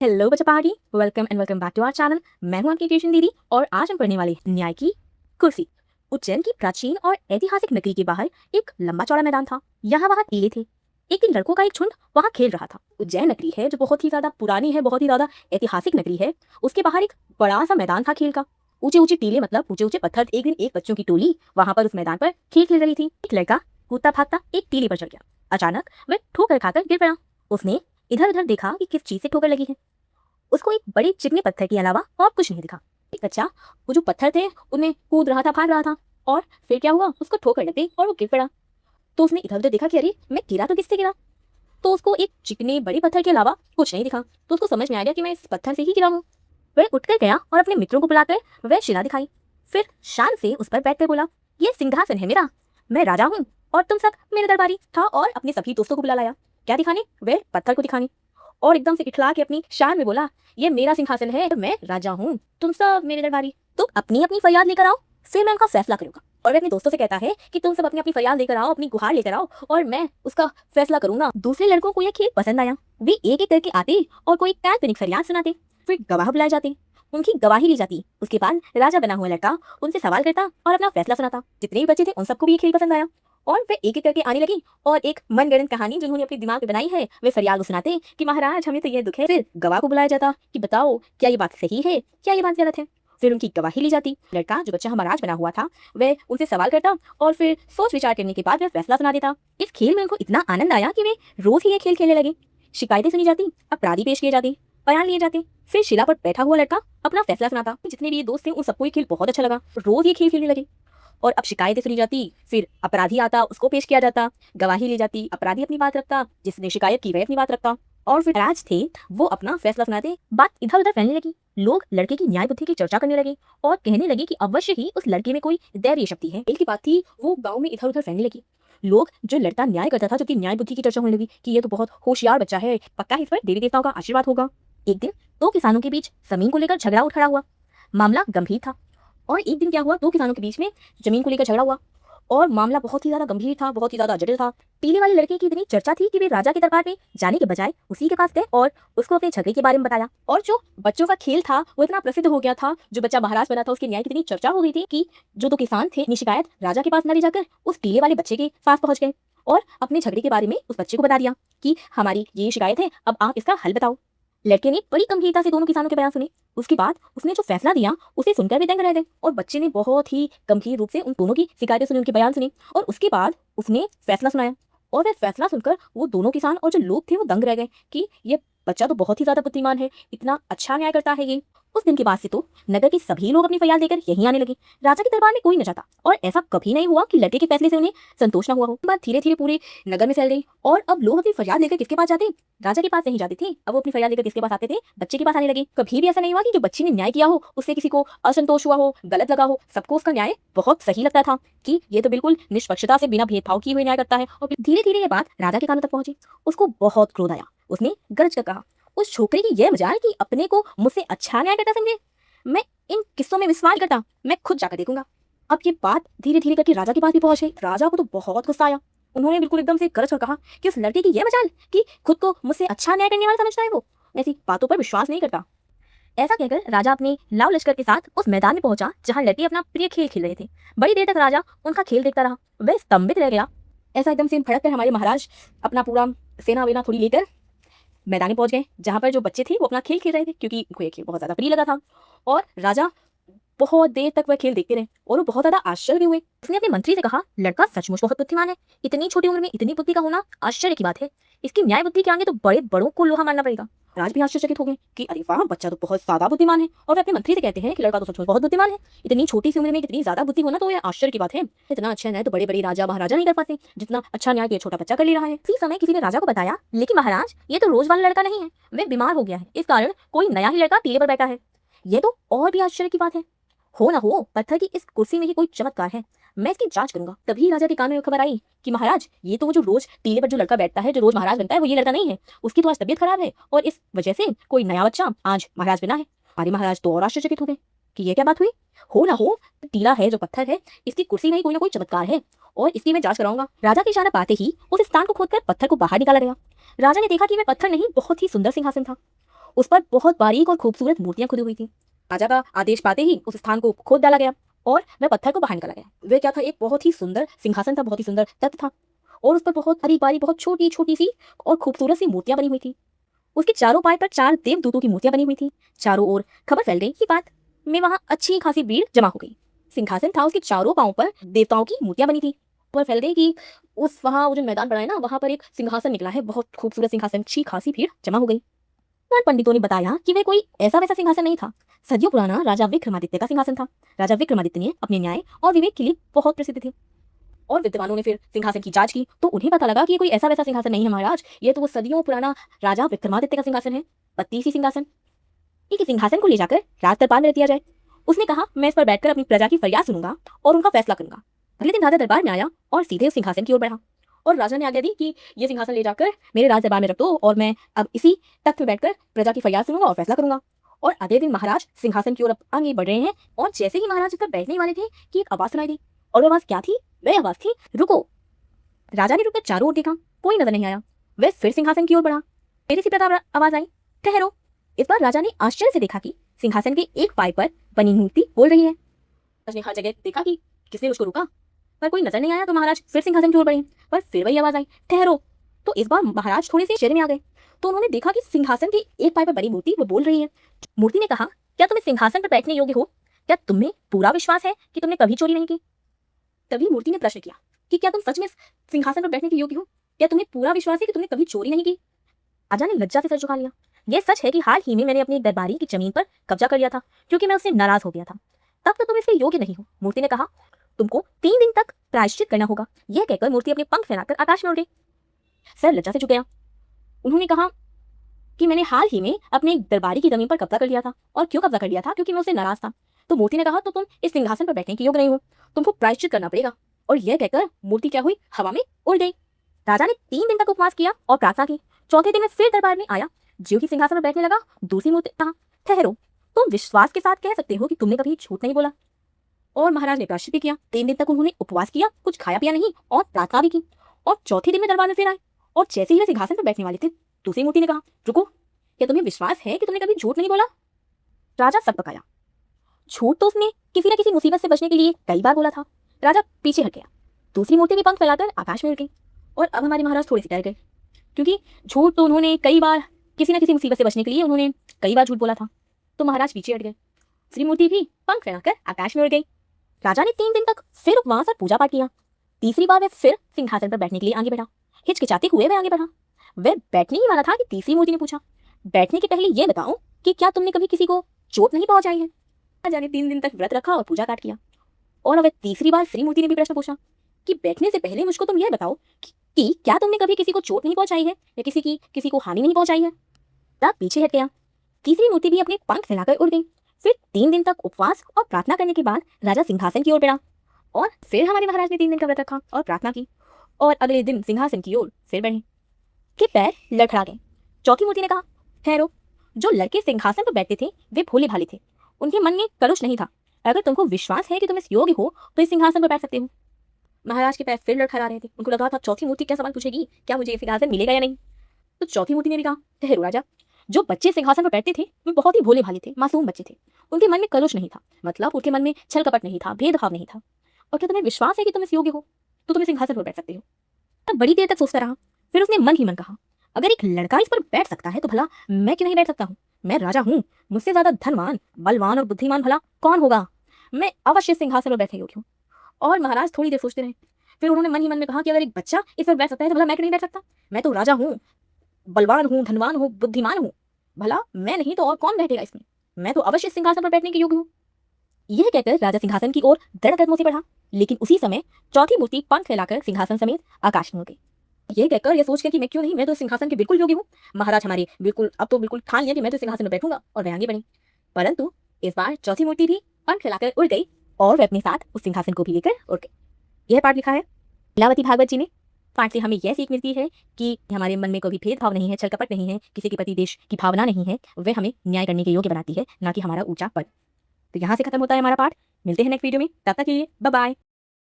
Hello बच्चा पहाड़ी, welcome and welcome back to our channel. मैं हूं आपकी ट्यूशन दीदी और आज हम पढ़ने वाले न्याय की कुर्सी। उज्जैन की प्राचीन और ऐतिहासिक नगरी के बाहर एक लंबा चौड़ा मैदान था। यहाँ वहाँ टीले थे। एक दिन लड़कों का एक झुंड वहाँ खेल रहा था। उज्जैन नगरी है जो बहुत ही ज्यादा पुरानी है, बहुत ही ज्यादा ऐतिहासिक नगरी है। उसके बाहर एक बड़ा सा मैदान था खेल का। ऊंचे ऊंचे टीले मतलब ऊंचे ऊंचे पत्थर। एक दिन एक बच्चों की टोली वहां पर उस मैदान पर खेल खेल रही थी। एक लड़का कूदता भागता एक टीले पर चढ़ गया। अचानक वह ठोकर खाकर गिर पड़ा। उसने इधर उधर देखा कि किस चीज से ठोकर लगी है। उसको एक बड़े चिकने पत्थर के अलावा और कुछ नहीं दिखा। एक बच्चा वो जो पत्थर थे उनमें कूद रहा था, भाग रहा था, और फिर क्या हुआ, उसको ठोकर लग गई और वो गिर पड़ा। तो उसने इधर उधर देखा कि अरे मैं गिरा तो किससे गिरा। तो उसको एक चिकने बड़े पत्थर के अलावा कुछ नहीं दिखा। तो उसको समझ में आ गया कि मैं इस पत्थर से ही गिरा हूँ। वह उठकर गया और अपने मित्रों को बुलाकर वह शिला दिखाई। फिर शान से उस पर बैठकर बोला, ये सिंहासन है मेरा, मैं राजा हूँ और तुम सब मेरे दरबारी था। और अपने सभी दोस्तों को बुला लाया। क्या दिखाने? वह पत्थर को दिखाने। और एकदम से इठला के अपनी शान में बोला, ये मेरा सिंहासन है, मैं राजा हूँ, तुम सब मेरे दरबारी। तुम अपनी अपनी फरियाद लेकर आओ, फिर मैं उनका फैसला करूंगा। और वह अपने दोस्तों से कहता है कि तुम सब अपनी अपनी फरियाद लेकर आओ, अपनी गुहार लेकर आओ, और मैं उसका फैसला करूंगा। दूसरे लड़कों को यह खेल पसंद आया। वे एक एक करके आते और कोई काल्पनिक फरियाद सुनाते। फिर गवाह बुलाए जाते, उनकी गवाही ली जाती। उसके बाद राजा बना हुआ लड़का उनसे सवाल करता और अपना फैसला सुनाता। जितने भी बच्चे थे उन सबको भी ये खेल पसंद आया और वे एक एक करके आने लगी और एक मनगढ़ंत कहानी जो उन्होंने अपने दिमाग में बनाई है वे फरियाद सुनाते कि महाराज हमें तो ये दुख है। फिर गवाह को बुलाया जाता कि बताओ क्या ये बात सही है, क्या ये बात गलत है। फिर उनकी गवाही ली जाती। लड़का जो बच्चा महाराज बना हुआ था वह उनसे सवाल करता और फिर सोच विचार करने के बाद वह फैसला सुना देता। इस खेल में उनको इतना आनंद आया कि वे रोज ही ये खेल खेलने लगे। शिकायतें सुनी जाती, अपराधी पेश किए जाते, बयान लिए जाते। फिर शिला पर बैठा हुआ लड़का अपना फैसला सुनाता। जितने भी ये दोस्त थे उन सबको ये खेल बहुत अच्छा लगा, रोज ये खेल खेलने लगे। और अब शिकायतें सुनी जाती, फिर अपराधी आता, उसको पेश किया जाता, गवाही ली जाती, अपराधी अपनी बात रखता, जिसने शिकायत की वह अपनी बात रखता, और फिर राज थे वो अपना फैसला सुनाते। बात इधर उधर फैलने लगी। लोग लड़के की न्याय बुद्धि की चर्चा करने लगे और कहने लगे कि अवश्य ही उस लड़के में कोई दैवीय शक्ति है। एक की बात थी वो गांव में इधर उधर फैलने लगी। लोग जो लड़का न्याय करता था, जबकि न्याय बुद्धि की चर्चा होने लगी कि ये तो बहुत होशियार बच्चा है, पक्का इस पर देवी देवताओं का आशीर्वाद होगा। एक दिन दो किसानों के बीच जमीन को लेकर झगड़ा उठ खड़ा हुआ। मामला गंभीर था। और एक दिन क्या हुआ, दो किसानों के बीच में जमीन को लेकर झगड़ा हुआ और मामला बहुत ही ज्यादा गंभीर था, बहुत ही ज्यादा जटिल था। पीले वाले लड़के की इतनी चर्चा थी कि वे राजा के दरबार में जाने के बजाय उसी के पास गए और उसको अपने झगड़े के बारे में बताया। और जो बच्चों का खेल था वो इतना प्रसिद्ध हो गया था, जो बच्चा महाराज बना था उसके न्याय की इतनी चर्चा हो गई थी कि जो दो किसान थे अपनी शिकायत राजा के पास न ले जाकर उस पीले वाले बच्चे के पास पहुंच गए और अपने झगड़े के बारे में उस बच्चे को बता दिया कि हमारी ये शिकायत है, अब आप इसका हल बताओ। लड़के ने बड़ी गंभीरता से दोनों किसानों के बयान सुने। उसके बाद उसने जो फैसला दिया उसे सुनकर भी दंग रह गए और बच्चे ने बहुत ही गंभीर रूप से उन दोनों की शिकायतें सुनी, उनके बयान सुने और उसके बाद उसने फैसला सुनाया। और वह फैसला सुनकर वो दोनों किसान और जो लोग थे वो दंग रह गए कि ये बच्चा तो बहुत ही ज्यादा बुद्धिमान है, इतना अच्छा न्याय करता है ये। उस दिन के बाद से तो नगर के सभी लोग अपनी फरियाद लेकर यहीं आने लगे। राजा के दरबार में कोई न जाता और ऐसा कभी नहीं हुआ कि लड़के के फैसले से उन्हें संतोष न हुआ हो। बात धीरे धीरे पूरे नगर में फैल गई और अब लोग अपनी फरियाद लेकर किसके पास जाते? राजा के पास नहीं जाते थे, अब वो अपनी फरियाद लेकर किसके पास आते थे? बच्चे के पास आने लगे। कभी भी ऐसा नहीं हुआ कि जो बच्चे ने न्याय किया हो उससे किसी को असंतोष हुआ हो, गलत लगा हो। सबको उसका न्याय बहुत सही लगता था कि ये तो बिल्कुल निष्पक्षता से बिना भेदभाव किए हुए न्याय करता है। और धीरे धीरे ये बात राजा के कानों तक पहुंची। उसको बहुत क्रोध आया। उसने गरज कर कहा, उस छोकरे की यह मजाल कि अपने को मुझसे अच्छा न्याय करता समझे। मैं इन किस्सों में विश्वास करता, मैं खुद जाकर देखूंगा। अब ये बात धीरे धीरे करके राजा के पास भी पहुंच गई। राजा को तो बहुत गुस्सा आया। उन्होंने बिल्कुल एकदम से गरज कर कहा कि उस लड़के की यह मजाल कि खुद को मुझसे अच्छा न्याय करने वाला समझता है, वो ऐसी बातों पर विश्वास नहीं करता। ऐसा कहकर राजा अपने लाव लश्कर के साथ उस मैदान में पहुंचा जहां लड़के अपना प्रिय खेल खेल रहे थे। बड़ी देर तक राजा उनका खेल देखता रहा। वह स्तंभित रह गया। ऐसा एकदम से भड़क कर हमारे महाराज अपना पूरा सेना वेना थोड़ी लेकर मैदान में पहुंच गए जहां पर जो बच्चे थे वो अपना खेल खेल रहे थे, क्योंकि उनको ये खेल बहुत ज्यादा प्रिय लगा था। और राजा बहुत देर तक वह खेल देखते रहे और वो बहुत ज्यादा आश्चर्य भी हुए। उसने अपने मंत्री से कहा, लड़का सचमुच बहुत बुद्धिमान है, इतनी छोटी उम्र में इतनी बुद्धि का होना आश्चर्य की बात है। इसकी न्याय बुद्धि के आगे तो बड़े बड़ों को लोहा मानना पड़ेगा। राज भी आश्चर्यचकित हो गए कि अरे वाह, बच्चा तो बहुत ज्यादा बुद्धिमान है। और वे अपने मंत्री से कहते हैं कि लड़का तो सचमुच बहुत बुद्धिमान है, इतनी छोटी सी उम्र में इतनी ज्यादा बुद्धि होना तो यह आश्चर्य की बात है। इतना अच्छा न्याय तो बड़े बड़े राजा महाराजा नहीं कर पाते, जितना अच्छा न्याय तो ये छोटा बच्चा कर ले रहा है। इसी समय किसी ने राजा को बताया, लेकिन महाराज ये तो रोज वाला लड़का नहीं है, वे बीमार हो गया है, इस कारण कोई नया ही लड़का टीले पर बैठा है। ये तो और भी आश्चर्य की बात है। हो ना हो, पत्थर की इस कुर्सी में ही कोई चमत्कार है, मैं इसकी जांच करूंगा। तभी राजा के कान में खबर आई कि महाराज ये तो वो जो रोज टीले पर जो लड़का बैठता है, जो रोज महाराज बनता है, वो ये लड़का नहीं है। उसकी तो आज तबीयत खराब है और इस वजह से कोई नया बच्चा आज महाराज बना है। हमारे महाराज तो और आश्चर्यचकित हो गए कि ये क्या बात हुई। हो ना हो, टीला है जो पत्थर है, इसकी कुर्सी में ही कोई ना कोई चमत्कार है और इसकी मैं जांच कराऊंगा। राजा के इशारा पाते ही उस स्थान को खोदकर पत्थर को बाहर निकाला गया। राजा ने देखा कि वह पत्थर नहीं, बहुत ही सुंदर सिंहासन था। उस पर बहुत बारीक और खूबसूरत मूर्तियां खुदी हुई थी। राजा का आदेश पाते ही उस स्थान को खोद डाला गया और वह पत्थर को बाहर निकाला गया। वह क्या था, एक बहुत ही सुंदर सिंहासन था, बहुत ही सुंदर तख्त था और उस पर बहुत बारीक बारीक बहुत छोटी छोटी सी और खूबसूरत सी मूर्तियां बनी हुई थी। उसके चारों पाए पर 4 देवदूतों की मूर्तियां बनी हुई थी। चारों ओर खबर फैल गई कि बात में वहां अच्छी खासी भीड़ जमा हो गई। सिंहासन था, उसके चारों पांव पर देवताओं की मूर्तियां बनी थी। खबर फैल गई कि उस वहां वो जो मैदान पड़ा है ना, वहां पर एक सिंहासन निकला है, बहुत खूबसूरत सिंहासन। अच्छी खासी भीड़ जमा हो गई। पंडितों ने बताया कि वह कोई ऐसा वैसा सिंहासन नहीं था, सदियों पुराना राजा विक्रमादित्य का सिंहासन था। राजा विक्रमादित्य ने अपने न्याय और विवेक के लिए बहुत प्रसिद्ध थे और विद्वानों ने फिर सिंहासन की जांच की तो उन्हें पता लगा कि ये कोई ऐसा वैसा सिंहासन नहीं है महाराज, ये तो वो सदियों पुराना राजा विक्रमादित्य का सिंहासन है, पत्तीसी सिंहासन। एक सिंहासन को ले जाकर राज दरबार में रख दिया जाए। उसने कहा, मैं इस पर बैठकर अपनी प्रजा की फरियाद सुनूंगा और उनका फैसला करूंगा। अगले दिन राजा दरबार में आया और सीधे उस सिंहासन की ओर बढ़ा और राजा ने आज्ञा दी कि ये सिंहासन ले जाकर मेरे राज दरबार में रख दो और मैं अब इसी तख्त में बैठकर प्रजा की फरियाद सुनूंगा और फैसला करूंगा। और अगले दिन महाराज सिंहासन की ओर आगे बढ़ रहे हैं और जैसे ही महाराज इस पर बैठने वाले थे कि एक आवाज सुनाई दी और वह आवाज क्या थी? वह आवाज थी, रुको। राजा ने रुककर चारों ओर देखा, कोई नजर नहीं आया। वह फिर सिंहासन की ओर बढ़ा, फिर इसी प्रकार आवाज आई, ठहरो। इस बार राजा ने आश्चर्य से देखा कि सिंहासन के एक पाए पर बनी मूर्ति बोल रही है। राजा ने हर जगह देखा कि किसने उसको रोका, पर कोई नजर नहीं आया। तो महाराज फिर सिंहासन की ओर बढ़े, पर फिर वही आवाज आई, ठहरो। तो इस बार महाराज थोड़े से आश्चर्य में आ गए। तो उन्होंने देखा कि सिंहासन के एक पाए पर बनी मूर्ति वो बोल रही है। मूर्ति ने कहा, क्या तुम इस सिंहासन पर बैठने योग्य हो? क्या तुम्हें पूरा विश्वास है कि तुमने कभी चोरी नहीं की? तभी मूर्ति ने प्रश्न किया कि क्या तुम सच में सिंहासन पर बैठने के योग्य हो? क्या तुम्हें पूरा विश्वास है कि तुमने कभी चोरी नहीं की? राजा ने लज्जा से सर झुका लिया। यह सच है कि हाल ही में मैंने अपनी दरबारी की जमीन पर कब्जा कर लिया था क्योंकि मैं उससे नाराज हो गया था। तब तो तुम इसके योग्य नहीं हो। मूर्ति ने कहा, तुमको 3 दिन तक प्रायश्चित करना होगा। यह कहकर मूर्ति अपने पंख फैलाकर आकाश में उड़ गई। सर लज्जा से झुक गया। उन्होंने कहा कि मैंने हाल ही में अपने दरबारी की जमीन पर कब्जा कर लिया था। और क्यों कब्जा कर लिया था? क्योंकि मैं उससे नाराज था। तो मूर्ति ने कहा, तो तुम इस सिंहासन पर बैठने के योग्य नहीं हो, तुमको प्रायश्चित करना पड़ेगा। और यह कहकर मूर्ति क्या हुई, हवा में उड़ गई। राजा ने 3 दिन तक उपवास किया और प्रार्थना की। चौथे दिन में फिर दरबार में आया। ज्यों ही सिंहासन पर बैठने लगा, दूसरी मूर्ति कहा, ठहरो। तुम विश्वास के साथ कह सकते हो कि तुमने कभी झूठ नहीं बोला। और महाराज ने प्रायश्चित भी किया। 3 दिन तक उन्होंने उपवास किया, कुछ खाया पिया नहीं और प्रार्थना भी की। और चौथे दिन में दरबार में फिर आए और जैसे ही वे सिंहासन पर बैठने वाले थे, दूसरी मूर्ति ने कहा, रुको, क्या तुम्हें विश्वास है कि तुमने कभी झूठ नहीं बोला? राजा सब पकाया। झूठ तो उसने किसी न किसी मुसीबत से बचने के लिए कई बार बोला था। राजा पीछे हट गया। दूसरी मूर्ति भी पंख फैलाकर आकाश में उड़ गई। और अब हमारे महाराज थोड़े से डर गए क्योंकि झूठ तो उन्होंने कई बार किसी न किसी मुसीबत से बचने के लिए उन्होंने कई बार झूठ बोला था। तो महाराज पीछे हट गए। दूसरी मूर्ति भी पंख फैलाकर आकाश में उड़ गई। राजा ने 3 दिन तक फिर उपवास और पूजा पाठ किया। तीसरी बार वह फिर सिंहासन पर बैठने के लिए आगे बढ़ा। हिचकिचाते हुए वह आगे बढ़ा। वह बैठने ही वाला था कि तीसरी मूर्ति ने पूछा, बैठने के पहले यह बताओ कि क्या तुमने कभी किसी को चोट नहीं पहुंचाई है? राजा ने 3 दिन तक व्रत रखा और पूजा पाठ किया। और अब तीसरी बार श्री मूर्ति ने भी प्रश्न पूछा कि बैठने से पहले मुझको तुम यह बताओ कि क्या तुमने कभी किसी को चोट नहीं पहुंचाई है या किसी को हानि नहीं पहुंचाई है? तब पीछे हट गया। तीसरी मूर्ति भी अपने पंख फैलाकर उड़ गई। फिर 3 दिन तक उपवास और प्रार्थना करने के बाद राजा सिंहासन की ओर बढ़ा। और फिर हमारे महाराज ने 3 दिन का व्रत रखा और प्रार्थना की और अगले दिन सिंहासन की ओर फिर बढ़े के पैर लड़खड़ा गए। चौथी मूर्ति ने कहा, ठहरो। जो लड़के सिंहासन पर बैठते थे वे भोले भाले थे, उनके मन में कलुष नहीं था। अगर तुमको विश्वास है कि तुम इस योग्य हो तो इस सिंहासन पर बैठ सकते हो। महाराज के पैर फिर लड़खड़ा रहे थे। उनको लगा था चौथी मूर्ति क्या सवाल पूछेगी, क्या मुझे सिंहासन मिलेगा या नहीं। तो चौथी मूर्ति ने भी कहा, ठहरो राजा। जो बच्चे सिंहासन पर बैठते थे वे बहुत ही भोले भाले थे, मासूम बच्चे थे। उनके मन में कलुष नहीं था, मतलब उनके मन में छल कपट नहीं था, भेदभाव नहीं था। और क्या तुम्हें विश्वास है कि तुम इस योग्य हो तो तुम इस सिंहासन पर बैठ सकते हो? तब बड़ी देर तक सोचता रहा। फिर उसने मन ही मन कहा, अगर एक लड़का इस पर बैठ सकता है तो भला मैं क्यों नहीं बैठ सकता हूँ? मैं राजा हूँ, मुझसे ज्यादा धनवान, बलवान और बुद्धिमान भला कौन होगा? मैं अवश्य सिंहासन पर बैठने योग्य हूँ। और महाराज थोड़ी देर सोचते रहे। फिर उन्होंने मन ही मन में कहा कि अगर एक बच्चा इस पर बैठ सकता है तो भला मैं क्यों नहीं बैठ सकता? मैं तो राजा हूँ, बलवान हूँ, धनवान हूँ, बुद्धिमान हूँ, भला मैं नहीं तो और कौन बैठेगा इसमें? मैं तो अवश्य सिंहासन पर बैठने के योग्य हूँ। यह कहकर राजा सिंहासन की ओर दृढ़ कदमों से बढ़ा। लेकिन उसी समय चौथी मूर्ति पंख फैलाकर सिंहासन समेत आकाश में हो गई। यह कहकर यह सोचकर कि मैं क्यों नहीं, मैं तो सिंहासन के बिल्कुल योग्य हूँ। महाराज हमारे अब तो बिल्कुल ठान लिया कि मैं तो सिंहासन में बैठूंगा और वह आगे बढ़ी। परंतु इस बार चौथी मूर्ति भी पंख फैलाकर उड़ गई और वह अपने साथ उस सिंहासन को भी लेकर उड़ गई। यह पाठ लिखा है लीलावती भागवत जी ने। पाठ से हमें यह सीख मिलती है कि हमारे मन में कोई भेदभाव नहीं है, छल कपट नहीं है, किसी के प्रति देश की भावना नहीं है। वह हमें न्याय करने के योग्य बनाती है, ना कि हमारा ऊंचा पद। तो यहाँ से खत्म होता है हमारा पाठ। मिलते हैं नेक्स्ट वीडियो में, तब तक के लिए बाय बाय।